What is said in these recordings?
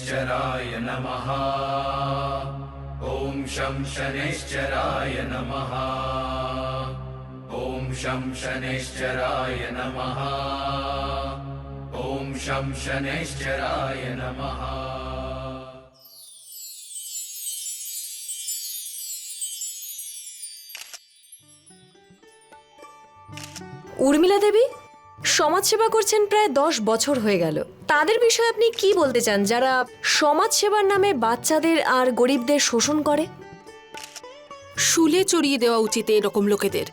शनैश्चराय नमः। ॐ शं शनैश्चराय नमः। ॐ शं शनैश्चराय नमः। ॐ शं शनैश्चराय नमः। উর্মিলা দেবী সমাজসেবা করছেন প্রায় 10 বছর হয়ে গেল। তাদের বিষয়ে আপনি কি বলতে চান যারা সমাজসেবার নামে বাচ্চাদের আর গরিবদের শোষণ করে? শুলে চড়িয়ে দেওয়া উচিত এরকম লোকেদের।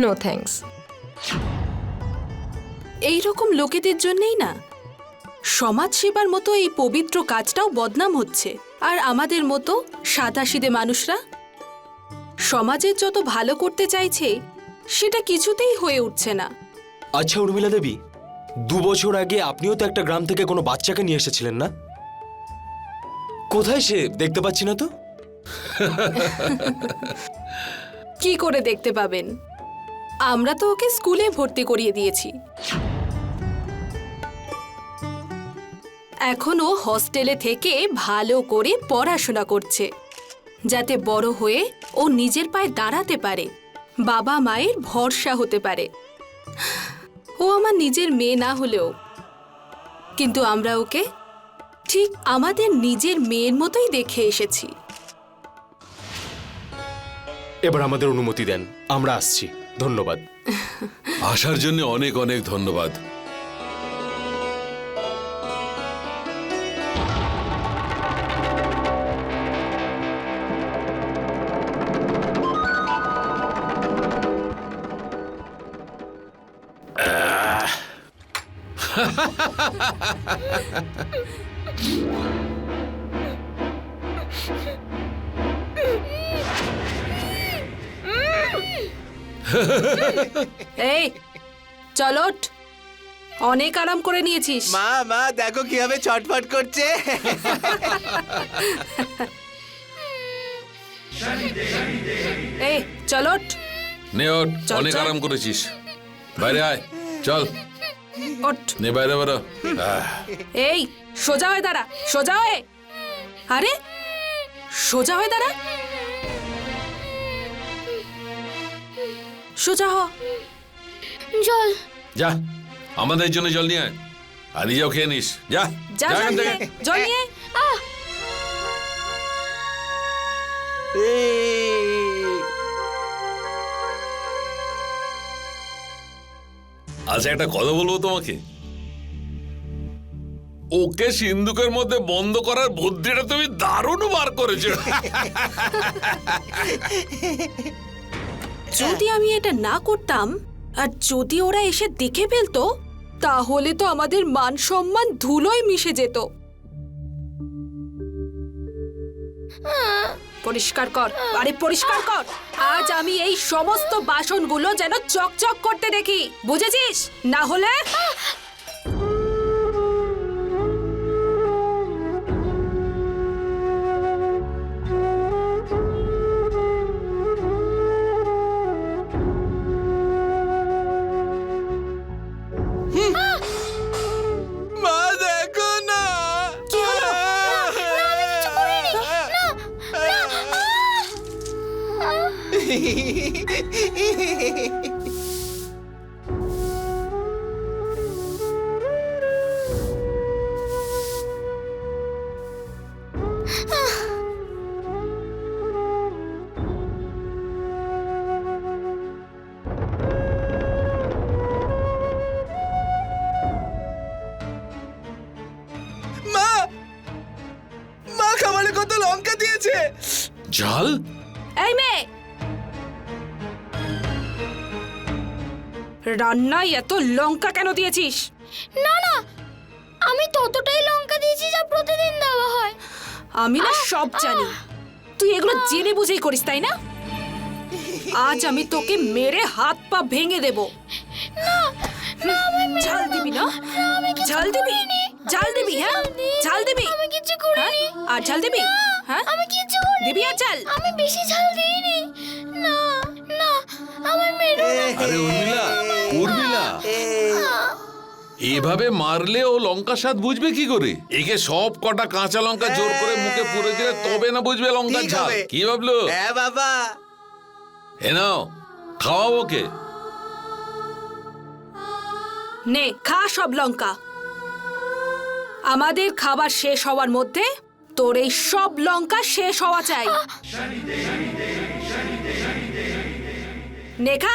No thanks. এইরকম লোকেদের জন্যই না সমাজসেবার মতো এই পবিত্র কাজটাও বদনাম হচ্ছে। আর আমাদের মতো সাদাসিধে মানুষরা সমাজের যত ভালো করতে চাইছে সেটা কিছুতেই হয়ে উঠছে না। আচ্ছা উর্মিলা দেবী, 2 বছর আগে আপনিও তো একটা গ্রাম থেকে কোনো বাচ্চাকে নিয়ে এসেছিলেন না? কোথায় সে? দেখতে পাচ্ছি না তো। কি করে দেখতে পাবেন? আমরা তো ওকে স্কুলে ভর্তি করিয়ে দিয়েছি। এখন ও হস্টেলে থেকে ভালো করে পড়াশোনা করছে, যাতে বড় হয়ে ও নিজের পায়ে দাঁড়াতে পারে, বাবা মায়ের ভরসা হতে পারে। ও আমার নিজের মেয়ে না হলেও কিন্তু আমরা ওকে ঠিক আমাদের নিজের মেয়ের মতোই দেখে এসেছি। এবার আমাদের অনুমতি দেন, আমরা আসছি। ধন্যবাদ। আসার জন্য অনেক অনেক ধন্যবাদ। এই চলো, অনেক আরাম করে নিয়েছিস। মা মা দেখো কিভাবে ছটফট করছে। এই চলো, নে ওঠ, চল, অনেক চল। আরাম করেছিস। বাইরে আয়, চল ওঠ। নে বাইরে বেরো। এই সোজা হয়ে দাঁড়া, সোজা হয়ে। আরে সোজা হয়ে দাঁড়া, সোজা হ। জল। যা আমাদের জন্য জল নিয়ে আয়, আর নিজেও খেয়ে নিস। যা যা যা জল এখান নিয়ে থেকে। আয়, জল নিয়ে আয়। আচ্ছা একটা কথা বলবো তোমাকে, ওকে সিন্ধুকের মধ্যে বন্ধ করার বুদ্ধিটা তুমি দারুণ বার করেছো। যদি আমি এটা না করতাম আর যদি ওরা এসে দেখে ফেলতো, তাহলে তো আমাদের মান সম্মান ধুলোয় মিশে যেত। পরিষ্কার কর, আরে পরিষ্কার কর। আজ আমি এই সমস্ত বাসনগুলো যেন চকচক করতে দেখি, বুঝেছিস? না হলে মা দেখো না। কি হলো? মা মা খাবারে কত লঙ্কা দিয়েছে। ঝাল? এই মেয়ে, রান্নায় এত লঙ্কা কেন দিয়েছিস? না না, আমি ততটাই লঙ্কা দিয়েছি যা প্রতিদিন দেওয়া হয়। আমি না সব জানি, তুই এগুলো জেনে বুঝেই করিস তাই না? আজ আমি তোকে মেরে হাত পা ভেঙে দেব। ঝাল দিবি না? ঝাল দিবি? ঝাল দিবি? হ্যাঁ ঝাল দিবি? আমি কিছু করিনি। আর ঝাল দিবি? হ্যাঁ আমি কিছু করিনি। দিবি আর ঝাল? আমি বেশি ঝাল দিইনি। না না, আমার মেরো না। আরে উর্মিলা, উর্মিলা, এভাবে মারলে ও লঙ্কা স্বাদ বুঝবে কি করে? একে সব কটা কাঁচা লঙ্কা জোর করে মুখে পুরে দিলে তবে না বুঝবে লঙ্কার ঠিক ঝাল। হবে। কি ভাবলো? হ্যাঁ বাবা। এ নাও, খাওয়াবো ওকে। নে খা সব লঙ্কা। আমাদের খাবার শেষ হওয়ার মধ্যে তোর এই সব লঙ্কা শেষ হওয়া চাই। নে খা।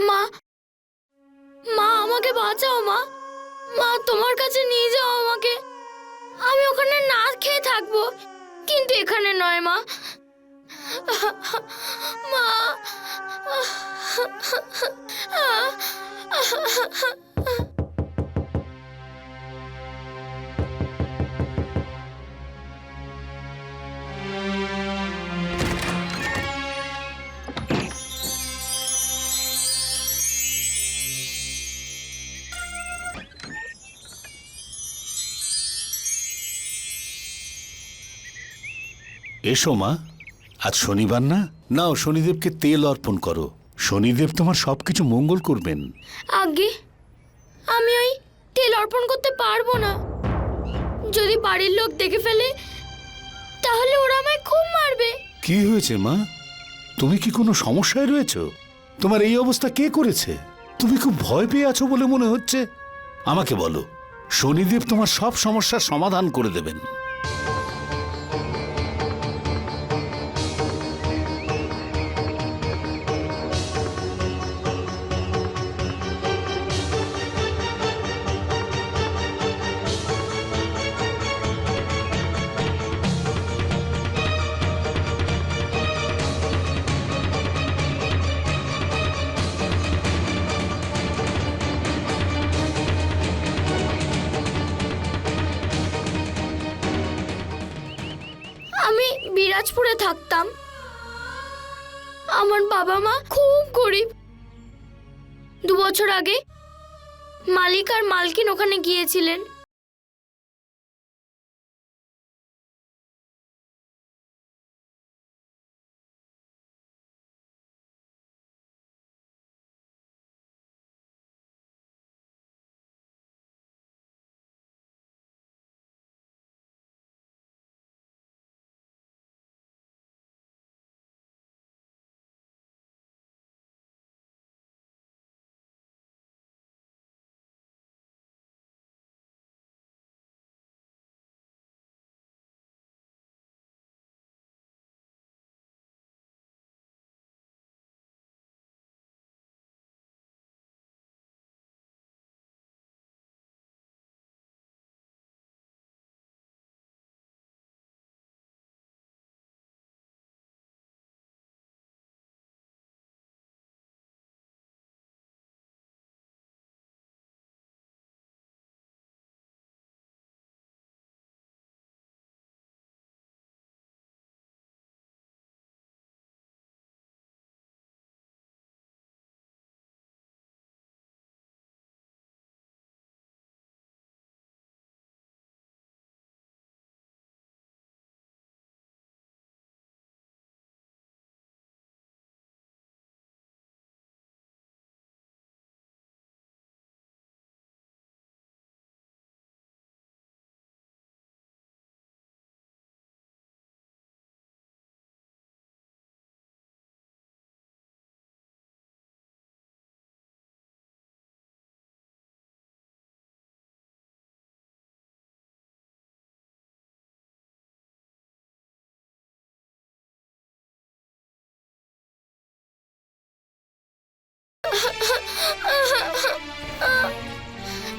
মা, মা আমাকে বাঁচাও মা। মা তোমার কাছে নিয়ে যাও আমাকে। আমি ওখানে না খেয়ে থাকবো, কিন্তু এখানে নয় মা। মা। এসো মা, আজ শনিবার না? নাও শনিদেবকে তেল অর্পণ করো। শনিদেব তোমার সবকিছু মঙ্গল করবেন। আগে আমি ওই তেল অর্পণ করতে পারবো না। যদি বাড়ির লোক দেখে ফেলে তাহলে ওরা আমায় খুব মারবে। কি হয়েছে মা? তুমি কি কোনো সমস্যায় রয়েছো? তোমার এই অবস্থা কে করেছে? তুমি খুব ভয় পেয়ে আছো বলে মনে হচ্ছে। আমাকে বলো, শনিদেব তোমার সব সমস্যার সমাধান করে দেবেন। আমি বিরাজপুরে থাকতাম। আমার বাবা মা খুব গরিব। 2 বছর আগে মালিক আর মালকিন ওখানে গিয়েছিলেন।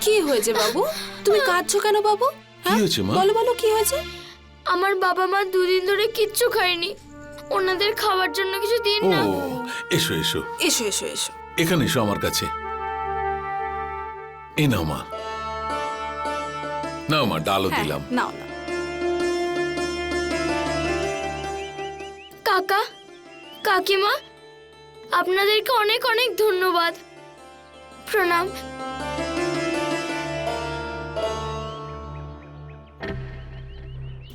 কি হয়েছে বাবু? তুমি কাঁদছো কেন বাবু? কি হয়েছে মা? বলো বলো কি হয়েছে? আমার বাবা মা দুদিন ধরে কিচ্ছু খায়নি, ওনাদের খাওয়ার জন্য কিছু দিন ও না। এসো এসো এসো এসো এসো। এখানে এসো আমার কাছে। এই নাও মা, নাও মা, ডালও হ্যাঁ, দিলাম। নাও নাও। কাকা কাকিমা, আপনাদেরকে অনেক অনেক ধন্যবাদ, প্রণাম।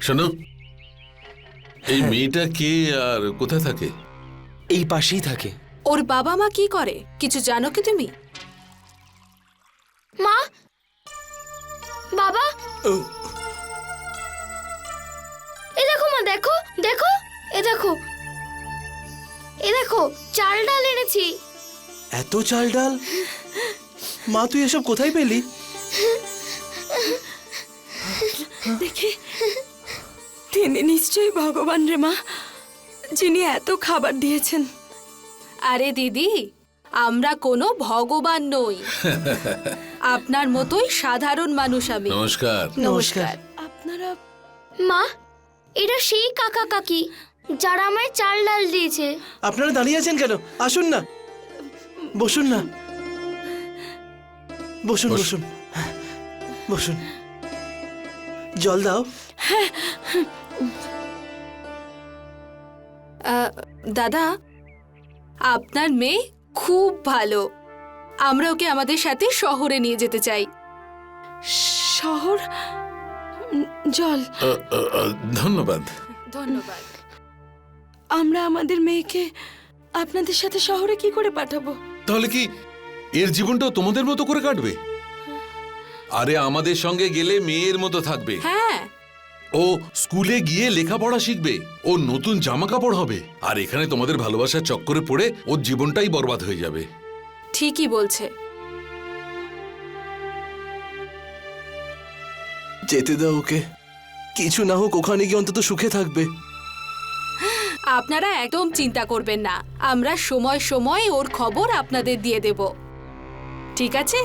শোনো, এই মেয়েটা কে আর কোথায় থাকে? এই পাশেই থাকে। ওর বাবা মা কি করে কিছু জানো কি তুমি? মা, বাবা, এ দেখো মা, দেখো দেখো, এ দেখো, এ দেখো, চাল ডাল এনেছি। এত চাল ডাল? মা তুই এসব কোথায় পেলি? দেখি, তিনি নিশ্চয়ই ভগবান রে মা, যিনি এত খাবার দিয়েছেন। আরে দিদি, আমরা কোনো ভগবান নই, আপনার মতোই সাধারণ মানুষ আমি। নমস্কার। নমস্কার। আপনারা মা, এরা সেই কাকা কাকি যারা আমায় চাল ডাল দিয়েছে। আপনারা দাঁড়িয়ে আছেন কেন? আসুন না, বসুন না, বসুন বসুন বসুন। জল দাও। দাদা, আপনার মেয়ে খুব ভালো, আমরা ওকে আমাদের সাথে শহরে নিয়ে যেতে চাই। শহর? জল, ধন্যবাদ। ধন্যবাদ। আমরা আমাদের মেয়েকে আপনাদের সাথে শহরে কি করে পাঠাবো? তাহলে কি এর জীবনটাও তোমাদের মতো করে কাটবে? আরে আমাদের সঙ্গে গেলে মেয়ের মতো থাকবে, হ্যাঁ, ও স্কুলে গিয়ে লেখাপড়া শিখবে, ও নতুন জামা কাপড় হবে, আর এখানে তোমাদের ভালোবাসার চক্করে পড়ে ওর জীবনটাই বরবাদ হয়ে যাবে। ঠিকই বলছে। যেতে দাও ওকে, কিছু না হোক ওখানে গিয়ে অন্তত সুখে থাকবে। আপনারা একদম চিন্তা করবেন না, আমরা সময় সময় ওর খবর আপনাদের দিয়ে দেব, ঠিক আছে?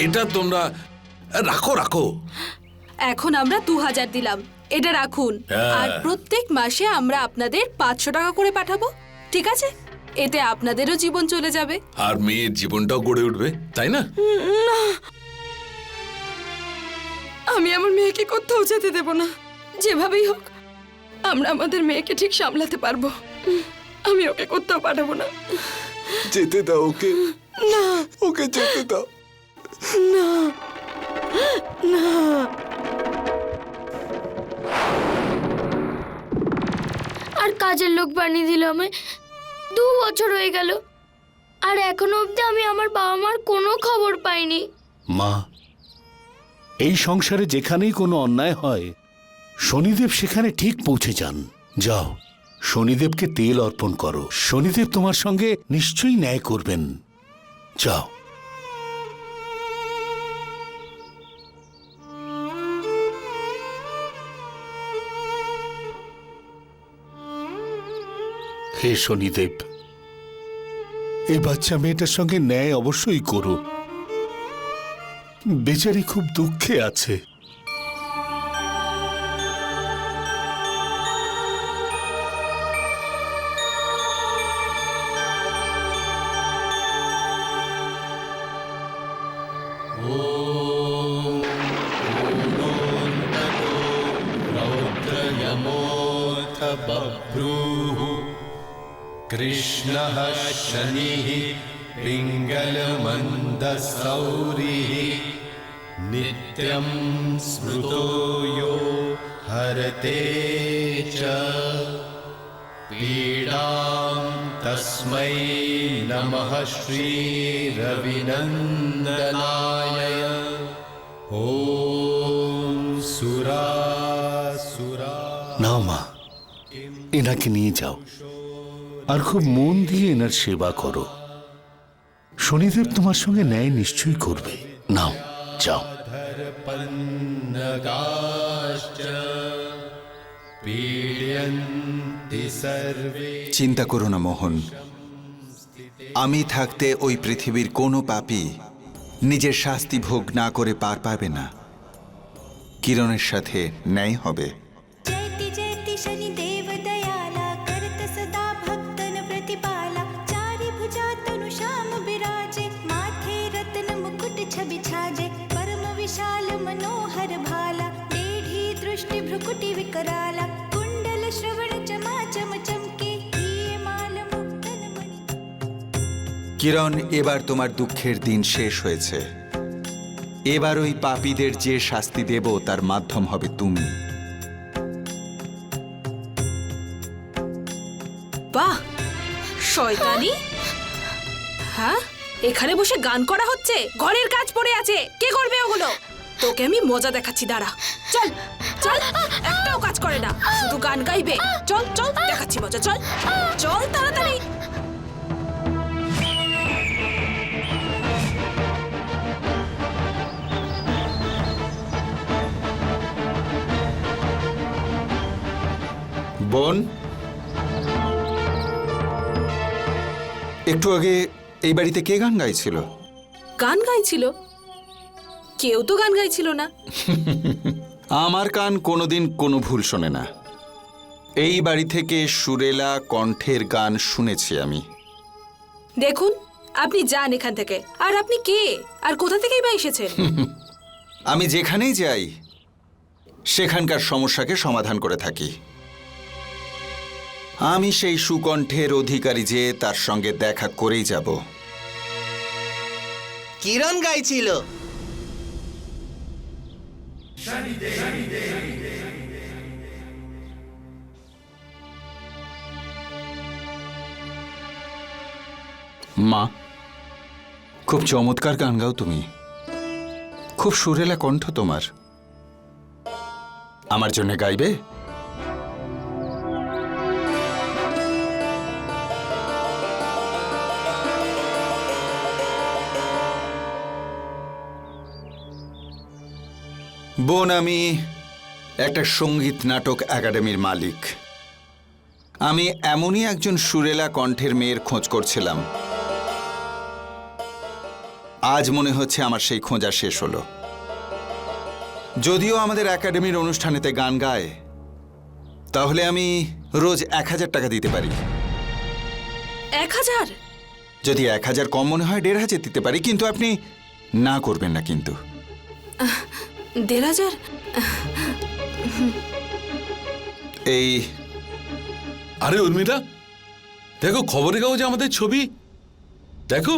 এটা তোমরা রাখো রাখো। এখন আমরা 2000 দিলাম, এটা রাখুন। হ্যাঁ। আর প্রত্যেক মাসে আমরা আপনাদের 500 টাকা করে পাঠাবো, ঠিক আছে? এতে আপনাদেরও জীবন চলে যাবে। আর মেয়ের জীবনটাও গড়ে উঠবে, তাই না? আমি আমার মেয়েকে কোথাও যেতে দেব না, যেভাবেই হোক আমরা আমাদের মেয়েকে ঠিক সামলাতে পারবো। আমি ওকে কোথাও পাঠাবো না। যেতে দাও ওকে, না, ওকে যেতে দাও। না, না। আর কাজের লোক বানিয়ে দিল আমায়। 2 বছর হয়ে গেল, আর এখনো অবধি আমি আমার বাবা মার কোনো খবর পাইনি। মা, এই সংসারে যেখানেই কোনো অন্যায় হয় শনিদেব সেখানে ঠিক পৌঁছে যান। যাও, শনিদেবকে তেল অর্পণ করো, শনিদেব তোমার সঙ্গে নিশ্চয়ই ন্যায় করবেন। যাও। হে শনিদেব, এই বাচ্চা মেয়েটার সঙ্গে ন্যায় অবশ্যই করো, বেচারি খুব দুঃখে আছে। रौद्रयमोऽथ बभ्रूः कृष्णः शनिः पिङ्गलमन्दसौरिः नित्यं स्मृतो यो हरते च पीडां तस्मै नमः श्रीरविनन्दनाय ॐ सुरासुरा। নাও মা, এনাকে নিয়ে যাও আর খুব মন দিয়ে এনার সেবা করো, শনিদেব তোমার সঙ্গে ন্যায় নিশ্চয়ই করবে। নাও, যাও। धर्पन्नगाश्च पीड्यन्ति सर्वे। চিন্তা করো না মোহন, আমি থাকতে ওই পৃথিবীর কোনো পাপী নিজের শাস্তি ভোগ না করে পার পাবে না। কিরণের সাথে ন্যায় হবে। जयति जयति शनिदेव दयाला करत सदा भक्तन प्रतिपाला चारि भुजा तनु श्याम बिराजे माथे रत्न मुकुट छवि छाजे परम विशाल मनोहर भाला टेढ़ी दृष्टि भ्रुकुटि विकराला कुंडल श्रवण चमा चम चमके प्रिय माल मुक्तन मणि। কিরণ, এবার তোমার দুঃখের দিন শেষ হয়েছে। এবার ওই পাপীদের যে শাস্তি দেব তার মাধ্যম হবে তুমি। বাহ, শয়তানি! হ্যাঁ, এখানে বসে গান করা হচ্ছে, ঘরের কাজ পড়ে আছে, কে করবে ওগুলো? তোকে আমি মজা দেখাচ্ছি, দাঁড়া। চল চল, একটাও কাজ করে না, শুধু গান গাইবে। চল চল, দেখাচ্ছি মজা, চল চল তাড়াতাড়ি। বোন, একটু আগে এই বাড়িতে কে গান গাইছিল? গান গাইছিল? কেউ তো গান গাইছিল না। আমার কান কোনোদিন কোনো ভুল শোনে না। এই বাড়ি থেকে সুরেলা কণ্ঠের গান শুনেছি আমি। দেখুন, আপনি যান এখান থেকে। আর আপনি কে, আর কোথা থেকেই বা এসেছেন? আমি যেখানেই যাই সেখানকার সমস্যাকে সমাধান করে থাকি। আমি সেই সুকণ্ঠের অধিকারী যে তার সঙ্গে দেখা করেই যাব। কিরণ গাইছিল। মা, খুব চমৎকার গান গাও তুমি। খুব সুরেলা কণ্ঠ তোমার। আমার জন্য গাইবে? বোন, আমি একটা সঙ্গীত নাটক একাডেমির মালিক। আমি এমনই একজন সুরেলা কণ্ঠের মেয়ের খোঁজ করছিলাম। আজ মনে হচ্ছে আমার সেই খোঁজা শেষ হলো। যদিও আমাদের একাডেমির অনুষ্ঠানেতে গান গায়, তাহলে আমি রোজ 1000 টাকা দিতে পারি। 1000? যদি 1000 কম মনে হয় 1500 দিতে পারি, কিন্তু আপনি না করবেন না কিন্তু। 1500? এই আরে উর্মিলা, দেখো খবরের কাগজে আমাদের ছবি দেখো।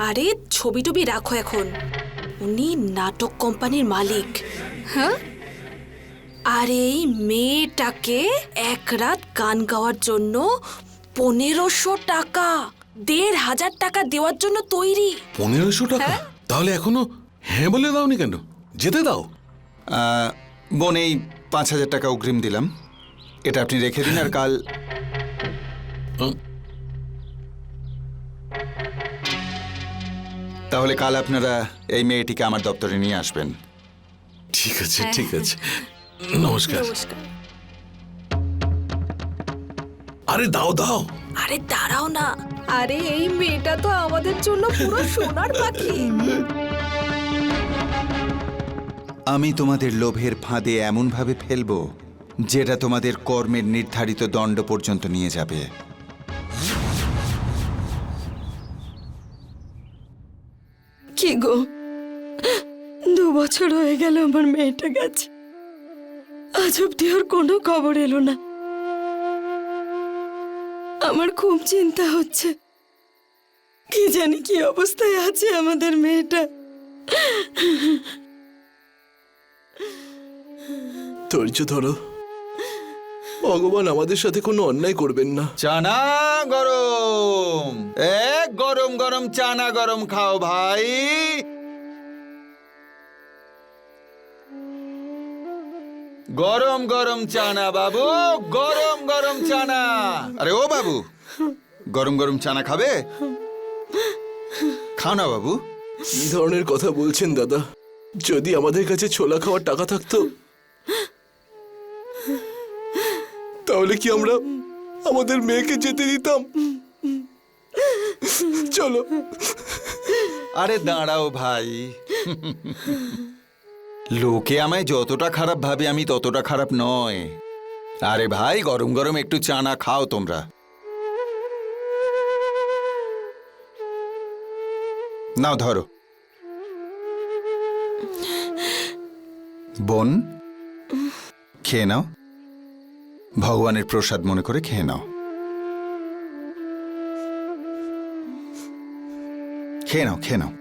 আরে ছবি টবি রাখো এখন, উনি নাটক কোম্পানির মালিক। হ্যাঁ, আর এই মেয়েটাকে এক রাত গান গাওয়ার জন্য 1500 টাকা, 1500 টাকা দেওয়ার জন্য তৈরি। 1500 টাকা? তাহলে এখনো হ্যাঁ বলে দাওনি কেন? যেতে দাও। বোন, এই 5000 টাকা অগ্রিম দিলাম, এটা আপনি রেখে দিন। আর কাল তাহলে কাল আপনারা এই মেয়েটিকে আমার দপ্তরে নিয়ে আসবেন। ঠিক আছে, ঠিক আছে, নমস্কার। আরে দাও দাও। আরে দাঁড়াও না, আরে এই মেয়েটা তো আমাদের জন্য পুরো সোনার পাখি। আমি তোমাদের লোভের ফাঁদে এমনভাবে ফেলবো যেটা তোমাদের কর্মের নির্ধারিত দণ্ড পর্যন্ত নিয়ে যাবে। কি গো, 2 বছর হয়ে গেল আমার মেয়েটা গেছে, আজ অব্দি ওর কোনো খবর এলো না। আমার খুব চিন্তা হচ্ছে, কি জানি কি অবস্থায় আছে আমাদের মেয়েটা। ধৈর্য ধরো, ভগবান আমাদের সাথে কোনো অন্যায় করবেন না। চানা গরম, গরম গরম চানা গরম খাও ভাই। গরম গরম চানা বাবু, গরম গরম চানা। আরে ও বাবু, গরম গরম চানা খাবে? খাও না বাবু। কি ধরনের কথা বলছেন দাদা? যদি আমাদের কাছে ছোলা খাওয়ার টাকা থাকতো তাহলে কি আমরা আমাদের মেয়েকে যেতে দিতাম। চলো। আরে দাঁড়াও ভাই, লোকে আমায় যতটা খারাপ ভাবে আমি ততটা খারাপ নয়। আরে ভাই, গরম গরম একটু চানা খাও তোমরা। নাও ধরো। বোন, খেয়ে নাও, ভগবানের প্রসাদ মনে করে খেয়ে নাও। খেয়ে নাও, খেয়ে নাও।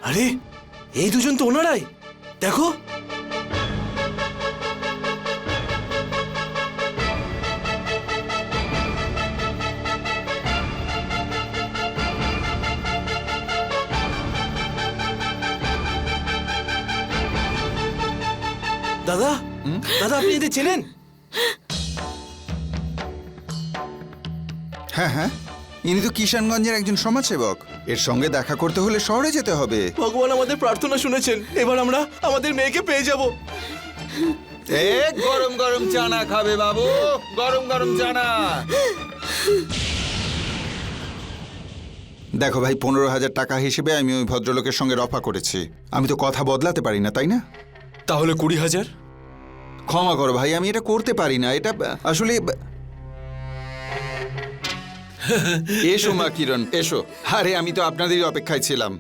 আরে এই দুজন তো ওনারাই, দেখো। দাদা, দাদা আপনি এদের চেনেন? হ্যাঁ হ্যাঁ, ইনি তো কিষানগঞ্জের একজন সমাজসেবক। এর সঙ্গে দেখা করতে হলে শহরে যেতে হবে। ভগবান আমাদের প্রার্থনা শুনেছেন, এবার আমরা আমাদের মেয়েকে পেয়ে যাব। গরম গরম চানা খাবে বাবু, গরম গরম চানা। দেখো ভাই, 15,000 টাকা হিসেবে আমি ওই ভদ্রলোকের সঙ্গে রফা করেছি। আমি তো কথা বদলাতে পারি না, তাই না? তাহলে 20,000? ক্ষমা করো ভাই, আমি এটা করতে পারি না। এটা আসলে এসো মা কিরণ, এসো। আরে আমি তো আপনাদেরই অপেক্ষায় ছিলাম।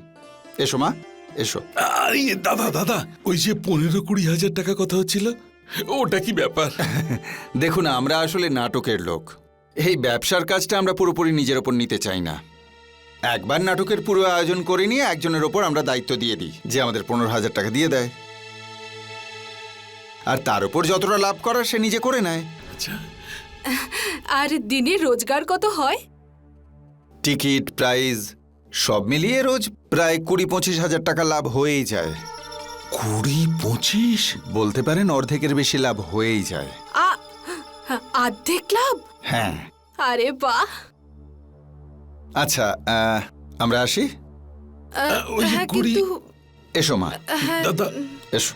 এসো মা, এসো। আরে দাদা দাদা, ওই যে 15-20 হাজার টাকা কথা হচ্ছিল, ওটা কি ব্যাপার? দেখুন, আমরা আসলে নাটকের লোক। এই ব্যবসার কাজটা আমরা পুরোপুরি নিজের ওপর নিতে চাই না। একবার নাটকের পুরো আয়োজন করে নিয়ে একজনের ওপর আমরা দায়িত্ব দিয়ে দিই, যে আমাদের 15,000 টাকা দিয়ে দেয়, আর তার উপর যতটা লাভ করার সে নিজে করে নেয়। আচ্ছা, আর দিনে রোজগার কত হয়? টিকিট, প্রাইজ সব মিলিয়ে রোজ প্রায় 20-25 হাজার টাকা লাভ হয়েই যায়। 20-25? বলতে পারেন অর্ধেকের বেশি লাভ হয়েই যায়। অর্ধেক লাভ? হ্যাঁ। আরে বাহ। আচ্ছা, আমরা আসি। ওই যে হ্যাঁ, 20 কিন্তু এসো মা, দাদা এসো।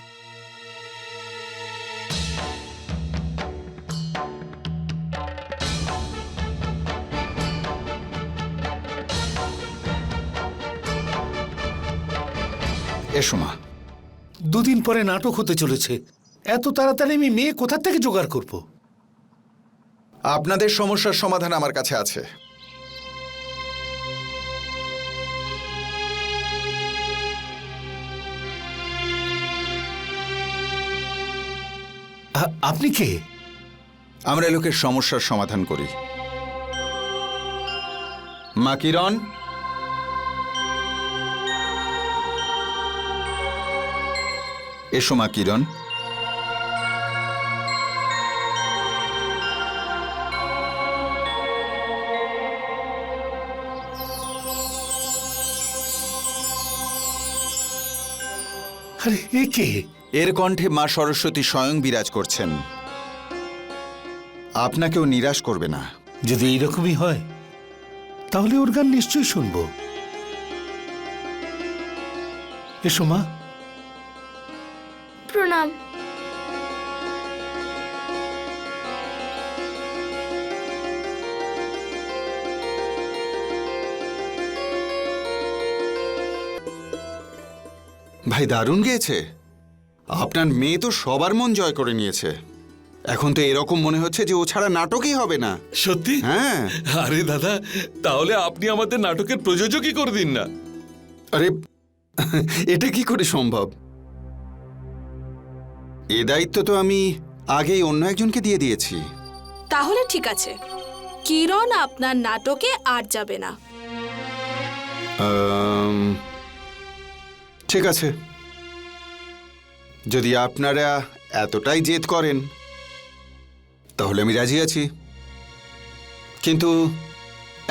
এসো মা। 2 দিন পরে নাটক হতে চলেছে, এত তাড়াতাড়ি আমি মেয়ে কোথা থেকে জোগাড় করব? আপনাদের সমস্যার সমাধান আমার কাছে আছে। আপনি কে? আমরা লোকের সমস্যার সমাধান করি। মা কিরণ, এসো মা কিরণ। আরে এ কে? এর কণ্ঠে মা সরস্বতী স্বয়ং বিরাজ করছেন। আপনাকেও নিরাশ করবে না। যদি এইরকমই হয় তাহলে ওর গান নিশ্চয়ই শুনবো। এসো মা। প্রণাম। ভাই, দারুণ গেয়েছে। আপনার মেয়ে তো সবার মন জয় করে নিয়েছে। এখন তো এরকম মনে হচ্ছে যে ও ছাড়া নাটকই হবে না। সত্যি? হ্যাঁ। আরে দাদা, তাহলে আপনি আমাদের নাটকের প্রযোজকই করে দিন না। আরে এটা কি করে সম্ভব? এ দায়িত্ব তো আমি আগেই অন্য একজনকে দিয়ে দিয়েছি। তাহলে ঠিক আছে, কিরণ আপনার নাটকে আর যাবে না। ঠিক আছে, যদি আপনারা এতটাই জেদ করেন তাহলে আমি রাজি আছি। কিন্তু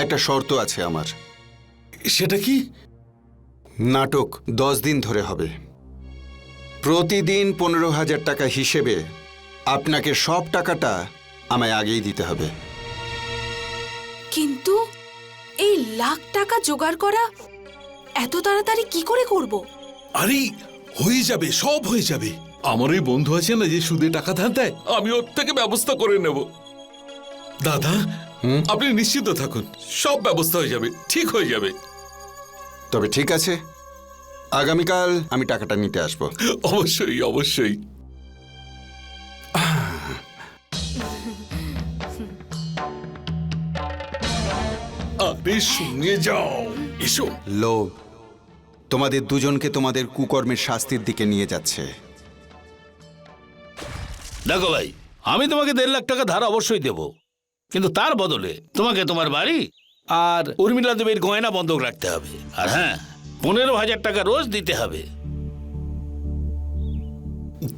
একটা শর্ত আছে আমার। সেটা কি? নাটক 10 দিন ধরে হবে। প্রতিদিন 15,000 টাকা হিসেবে আপনাকে সব টাকাটা আমায় আগেই দিতে হবে। কিন্তু এই লাখ টাকা জোগাড় করা এত তাড়াতাড়ি কি করে করব? আরে হয়ে যাবে, সব হয়ে যাবে। আমার ওই বন্ধু আছে না যে সুদে টাকা ধার দেয়, আমি ওর থেকে ব্যবস্থা করে নেব। দাদা আপনি নিশ্চিন্ত থাকুন, সব ব্যবস্থা হয়ে যাবে, ঠিক হয়ে যাবে। তবে ঠিক আছে, আগামীকাল আমি টাকাটা নিতে আসবো। অবশ্যই অবশ্যই। আরে শুনে যাও, এসো। লোভ তোমাদের দুজনকে তোমাদের কুকর্মের শাস্তির দিকে নিয়ে যাচ্ছে। দেখো ভাই, আমি তোমাকে 1.5 লাখ টাকা ধার অবশ্যই দেব, কিন্তু তার বদলে তোমাকে তোমার বাড়ি আর উর্মিলা দেবীর গয়না বন্ধক রাখতে হবে। আর হ্যাঁ, 15,000 টাকা রোজ দিতে হবে।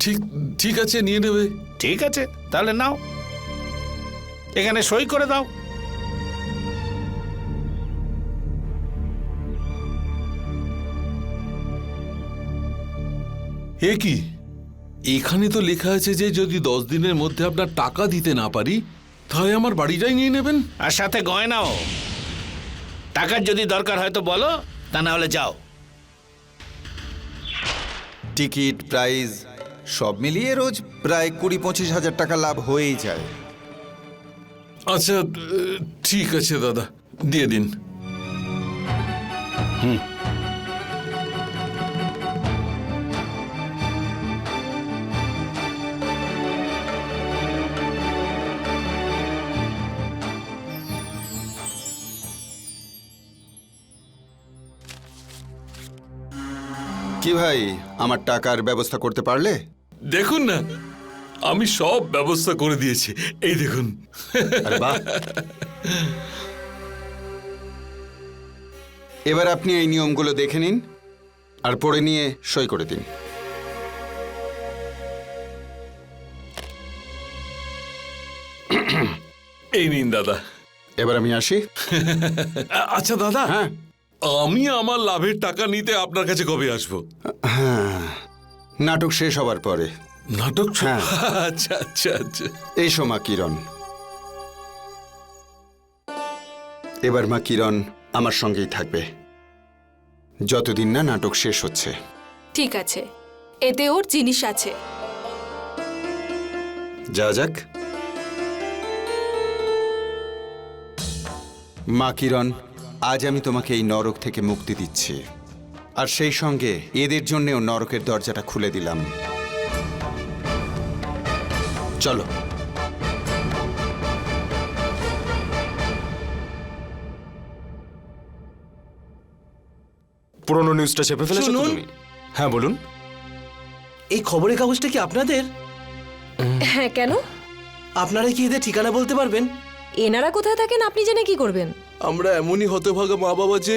ঠিক ঠিক আছে, নিয়ে নেবে। ঠিক আছে, তাহলে নাও, এখানে সই করে দাও। এ কি, এখানে তো লেখা আছে যে যদি 10 দিনের মধ্যে আপনার টাকা দিতে না পারি তাহলে আমার বাড়িটাই নিয়ে নেবেন। আর সাথে গয়নাও। টাকার যদি দরকার হয় তো বলো, তা না হলে যাও। টিকিট, প্রাইজ সব মিলিয়ে রোজ প্রায় 20-25 হাজার টাকা লাভ হয়েই যায়। আচ্ছা ঠিক আছে দাদা, দিয়ে দিন। কি ভাই, আমার টাকার ব্যবস্থা করতে পারলে? দেখুন না, আমি সব ব্যবস্থা করে দিয়েছি, এই দেখুন। আরে বাহ। এবার আপনি এই নিয়মগুলো দেখে নিন আর পড়ে নিয়ে সই করে দিন। এই নিন দাদা। এবার আমি আসি। আচ্ছা দাদা, হ্যাঁ আমি আমার লাভের টাকা নিতে আপনার কাছে কবে আসবো? হ্যাঁ, নাটক শেষ হবার পরে। নাটক? হ্যাঁ। আচ্ছা আচ্ছা আচ্ছা। এসো মা কিরণ। এবার মা কিরণ আমার সঙ্গেই থাকবে যতদিন না নাটক শেষ হচ্ছে। ঠিক আছে, এতে ওর জিনিস আছে। যা যাক। মা কিরণ, আজ আমি তোমাকে এই নরক থেকে মুক্তি দিচ্ছি, আর সেই সঙ্গে এদের জন্যেও নরকের দরজাটা খুলে দিলাম। চলো। পুরনো নিউজটা চেপে ফেলেছো তো শুনুন। তুমি? হ্যাঁ বলুন। এই খবরের কাগজটা কি আপনাদের? হ্যাঁ, কেন? আপনারা কি এদের ঠিকানা বলতে পারবেন? এনারা কোথায় থাকেন আপনি জেনে কি করবেন? আমরা এমনই হতভাগা মা বাবা যে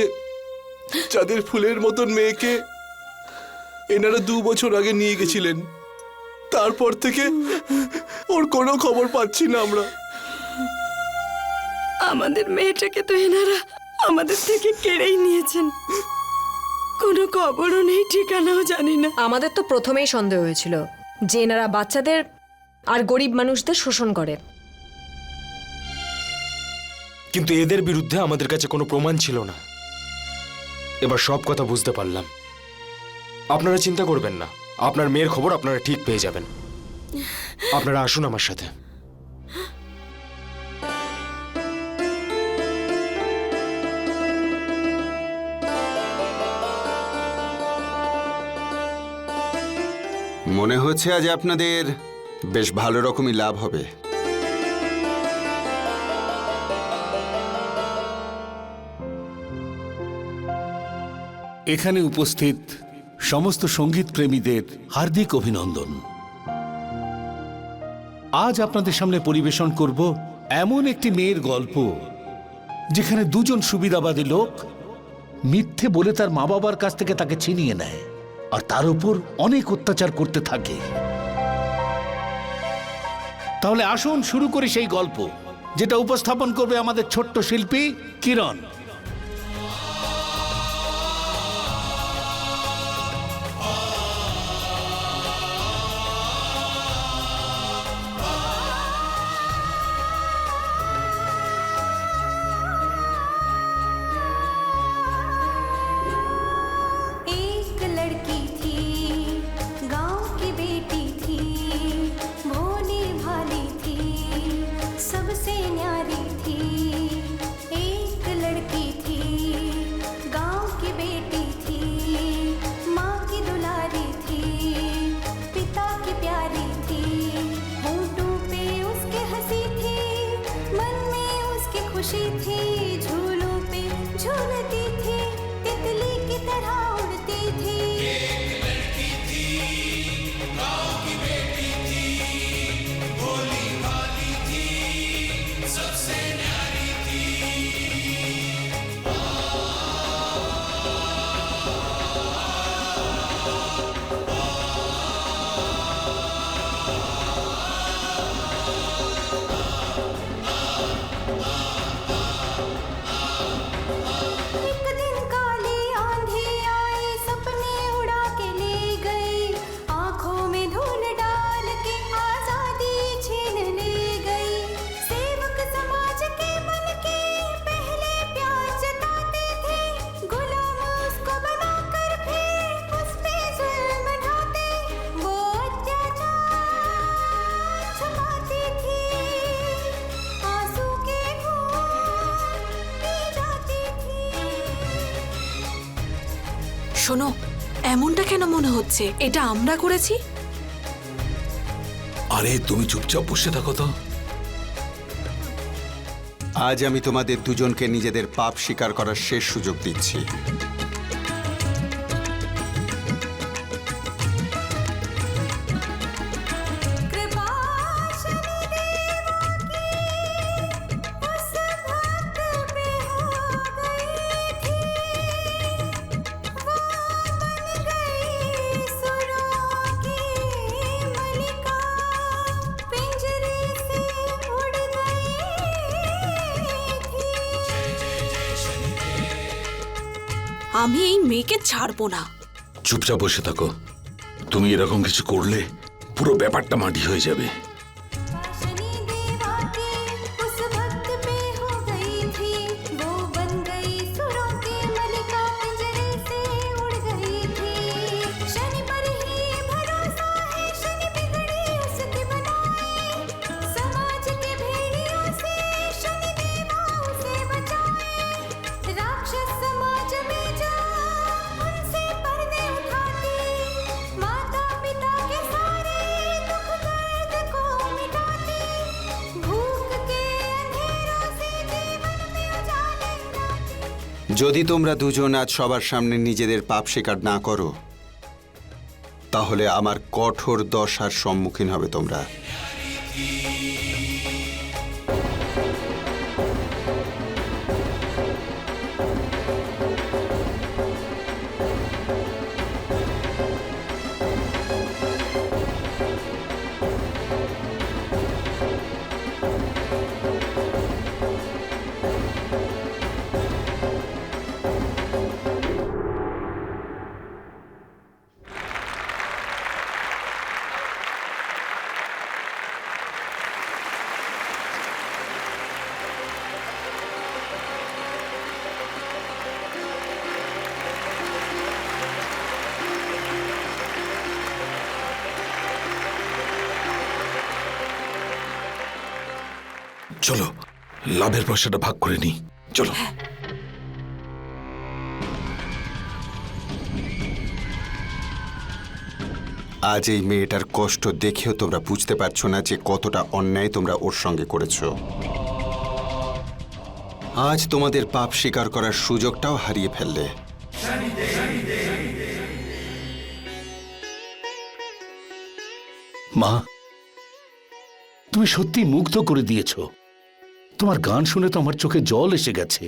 যাদের ফুলের মতন মেয়েকে এনারা 2 বছর আগে নিয়ে গেছিলেন, তারপর থেকে ওর কোনো খবর পাচ্ছি না আমরা। আমাদের মেয়েটাকে তো এনারা আমাদের থেকে কেড়েই নিয়েছেন, কোনো খবরও নেই, ঠিকানাও জানি না। আমাদের তো প্রথমেই সন্দেহ হয়েছিল যে এনারা বাচ্চাদের আর গরিব মানুষদের শোষণ করে। কিন্তু এদের বিরুদ্ধে আমাদের কাছে কোনো প্রমাণ ছিল না। এবার সব কথা বুঝতে পারলাম। আপনারা চিন্তা করবেন না, আপনার মেয়ের খবর আপনারা ঠিক পেয়ে যাবেন। আপনারা আসুন আমার সাথে। মনে হচ্ছে আজ আপনাদের বেশ ভালো রকমই লাভ হবে। এখানে উপস্থিত সমস্ত সঙ্গীত প্রেমীদের হার্দিক অভিনন্দন। আজ আপনাদের সামনে পরিবেশন করব এমন একটি মেয়ের গল্প যেখানে 2 জন সুবিধাবাদী লোক মিথ্যে বলে তার মা বাবার কাছ থেকে তাকে ছিনিয়ে নেয় আর তার উপর অনেক অত্যাচার করতে থাকে। তাহলে আসুন শুরু করি সেই গল্প, যেটা উপস্থাপন করবে আমাদের ছোট্ট শিল্পী কিরণ। শোনো, এমনটা কেন মনে হচ্ছে এটা আমরা করেছি? আরে তুমি চুপচাপ বসে থাকো তো। আজ আমি তোমাদের দুজনকে নিজেদের পাপ স্বীকার করার শেষ সুযোগ দিচ্ছি। कृपा शनिदेव की उस भक्त पे हो गई थी, वो बन गई सुरों की मलिका, पिंजरे से उड़ गई थी। আমি এই মেয়েকে ছাড়বো না। চুপচাপ বসে থাকো। তুমি এরকম কিছু করলে পুরো ব্যাপারটা মাটি হয়ে যাবে। शनि देवा की उस भक्त पे हो गई थी, वो बन गई सुरों की मलिका, पिंजरे से उड़ गई थी। शनि पर ही भरोसा है, शनि बिगड़ी उसकी बनाए, समाज के भेड़ियों से शनि देवा उसे बचाए। राक्षस समाज में जा उनसे पर्दे उठाती, माता पिता के सारे दुख दर्द को मिटाती, भूख के अंधेरों से जीवन में उजाले लाती। যদি তোমরা দুজন আজ সবার সামনে নিজেদের পাপ স্বীকার না করো, তাহলে আমার কঠোর দশার সম্মুখীন হবে তোমরা। চলো লাভের পয়সাটা ভাগ করে নি। চলো। আজ এই মেয়েটার কষ্ট দেখেও তোমরা বুঝতে পারছো না যে কতটা অন্যায় তোমরা ওর সঙ্গে করেছো। আজ তোমাদের পাপ স্বীকার করার সুযোগটাও হারিয়ে ফেললে। মা, তুমি সত্যি মুগ্ধ করে দিয়েছ। তোমার গান শুনে তো আমার চোখে জল এসে গেছে।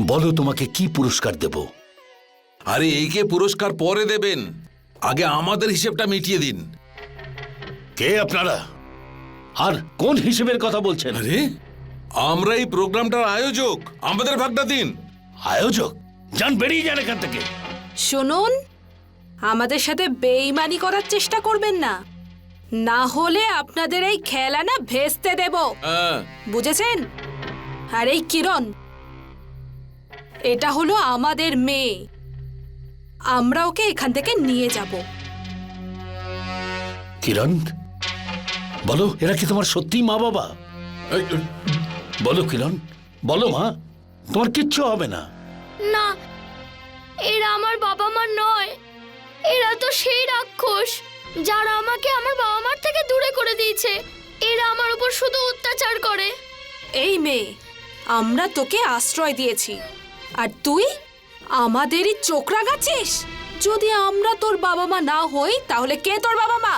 বলো তোমাকে কি পুরস্কার দেব? আরে এইকে পুরস্কার পরে দেবেন, আগে আমাদের হিসেবটা মিটিয়ে দিন। কে আপনারা আর কোন হিসেবের কথা বলছেন? আরে আমরা এই প্রোগ্রামটার আয়োজক, আমাদের ভাগটা দিন। আয়োজক? যান, বেরিয়ে যান এখান থেকে। শুনুন, আমাদের সাথে বেইমানি করার চেষ্টা করবেন না, না হলে আপনাদের এই খেলা না ভেস্তে দেব, বুঝেছেন? আর এই কিরণ, এটা হলো আমাদের মেয়ে, আমরা ওকে এখান থেকে নিয়ে যাব। কিরণ, বলো এরা কি তোমার সত্যি মা বাবা? বলো কিরণ, বলো মা, তোমার কিচ্ছু হবে না। না, এরা আমার বাবা মা নয়, এরা তো সেই রাক্ষস যারা আমাকে আমার বাবা মার থেকে দূরে করে দিয়েছে। এরা আমার উপর শুধু অত্যাচার করে। এই মেয়ে, আমরা তোকে আশ্রয় দিয়েছি আর তুই আমাদেরই চোখ রাঙাচ্ছিস। যদি আমরা তোর বাবা মা না হই তাহলে কে তোর বাবা মা?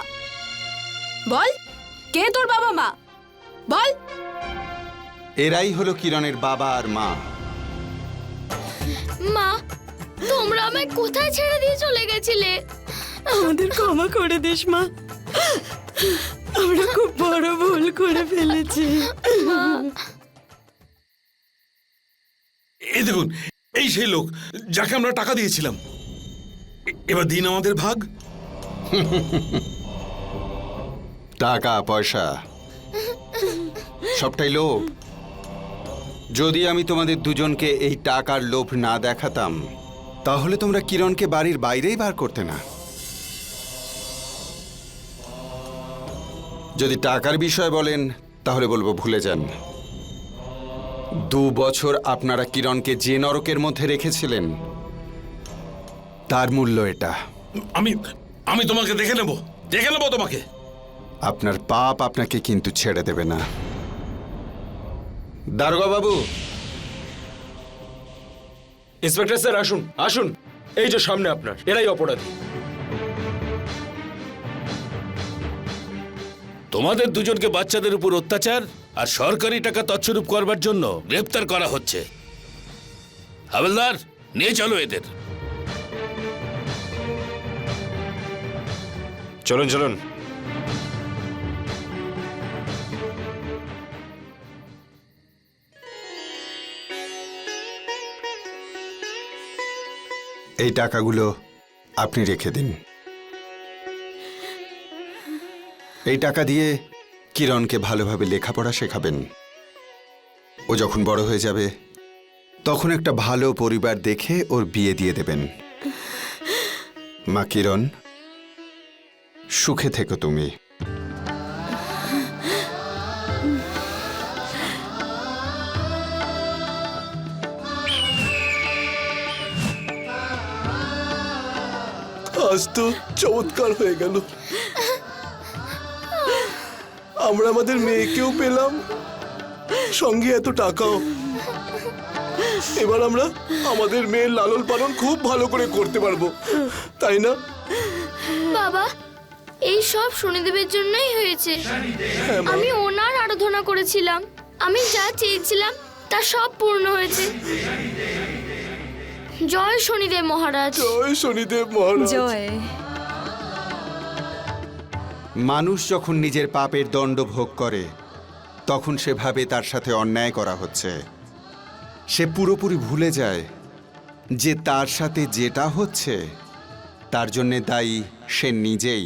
বল, কে তোর বাবা মা? বল। এরাই হলো কিরণের বাবা আর মা। মা, তোমরা আমায় কোথায় ছেড়ে দিয়ে চলে গেছিলে? আমাদের ক্ষমা করে দিস মা, আমরা খুব বড় ভুল করে ফেলেছি। এই দেখুন, এই সেই লোক যাকে আমরা টাকা দিয়েছিলাম। এবার দিন আমাদের ভাগ। টাকা পয়সা সবটাই লোভ। যদি আমি তোমাদের দুজনকে এই টাকার লোভ না দেখাতাম, তাহলে তোমরা কিরণকে বাড়ির বাইরেই বার করতে না। যদি টাকার বিষয় বলেন তাহলে বলবো ভুলে যান। 2 বছর আপনারা কিরণকে যে নরকের মধ্যে রেখেছিলেন, তার মূল্য এটা। আমি আমি তোমাকে দেখে নেব তোমাকে। আপনার পাপ আপনাকে কিন্তু ছেড়ে দেবে না। দারোগা বাবু, ইন্সপেক্টর স্যার আসুন আসুন, এই যে সামনে আপনার, এরাই অপরাধী। তোমাদের দুজনকে বাচ্চাদের উপর অত্যাচার আর সরকারি টাকা তছরূপ করবার জন্য গ্রেপ্তার করা হচ্ছে। হাবিলদার, নিয়ে চলো এদের। চলুন চলুন। এই টাকাগুলো আপনি রেখে দিন। এই টাকা দিয়ে কিরণকে ভালোভাবে লেখাপড়া শেখাবেন। ও যখন বড় হয়ে যাবে তখন একটা ভালো পরিবার দেখে ওর বিয়ে দিয়ে দেবেন। মা কিরণ, সুখে থেকো তুমি। আজ তো চমৎকার হয়ে গেল। আমরা আমাদের মেয়েকেও পেলাম, সঙ্গে এত টাকাও। এবার আমরা আমাদের মেয়ের লালন পালন খুব ভালো করে করতে পারবো, তাই না? বাবা, এই সব শনিদেবের জন্যই হয়েছে। আমি ওনার আরাধনা করেছিলাম, আমি যা চেয়েছিলাম তা সব পূর্ণ হয়েছে। জয় শনিদেব মহারাজ। জয় শনিদেব মহারাজ। জয়। মানুষ যখন নিজের পাপের দণ্ড ভোগ করে তখন সে ভাবে তার সাথে অন্যায় করা হচ্ছে। সে পুরোপুরি ভুলে যায় যে তার সাথে যেটা হচ্ছে তার জন্যে দায়ী সে নিজেই।